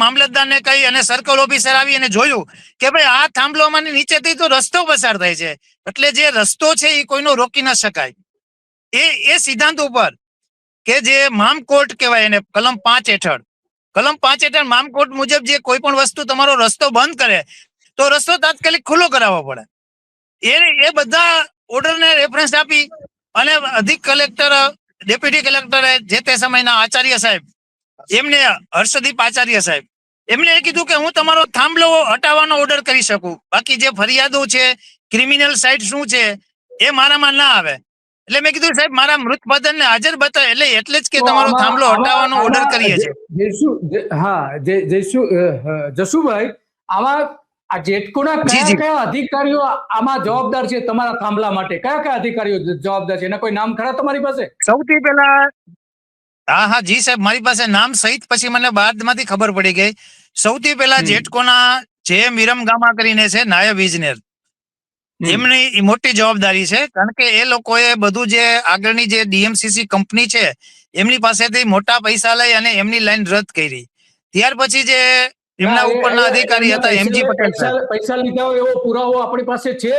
મામલતદારને કહી અને circle officer આવી અને જોયું કે ભાઈ આ થાંભલો અમારી નીચેથી તો રસ્તો પસાર થાય છે, એટલે જે રસ્તો છે એ કોઈનો રોકી ન શકાય. એ સિદ્ધાંત ઉપર કે જે મામકોર્ટ કહેવાય એને કલમ 5 હેઠળ મામકોર્ટ મુજબ જે કોઈ પણ વસ્તુ તમારો રસ્તો બંધ કરે તો રસ્તો તાત્કાલિક ખુલ્લો કરાવવો પડે. એ બધા ઓર્ડરને રેફરન્સ આપી અને અધિક કલેક્ટર, ડેપ્યુટી કલેક્ટરે જે તે સમયના આચાર્ય સાહેબ, એમને હર્ષદીપ આચાર્ય સાહેબ, એમને કીધું કે હું તમારો થાંભલો હટાવવાનો ઓર્ડર કરી શકું, બાકી જે ફરિયાદો છે, ક્રિમિનલ સાઇડ શું છે એ મારામાં ના આવે. એટલે મેં કીધું સાહેબ મારા મૃત બદનને હાજર બતાવે એટલે જ કે તમારો થાંભલો હટાવવાનો ઓર્ડર કરીએ છીએ. જસુભાઈ, આમાં આ જેટકોના કયા અધિકારીઓ આમાં જવાબદાર છે તમારા થાંભલા માટે? કયા અધિકારીઓ જવાબદાર છે? એના કોઈ નામ ખરા તમારી પાસે? સૌથી પહેલા હા જી સાહેબ, મારી પાસે નામ સહિત પછી મને બાદમાંથી ખબર પડી ગઈ. સૌથી પહેલા જેટકોના જે મિરમગામા કરીને છે નાયબ ઇજનેર, એમની મોટી જવાબદારી છે, કારણ કે એ લોકોએ બધું જે આગળની જે ડીએમસીસી કંપની છે એમની પાસેથી મોટા પૈસા લઈ અને એમની લાઈન રદ કરી. ત્યાર પછી જે એમના ઉપરના અધિકારી હતા એમજી પટેલ, પૈસા લીધા હોય એવો પુરાવો આપણી પાસે છે?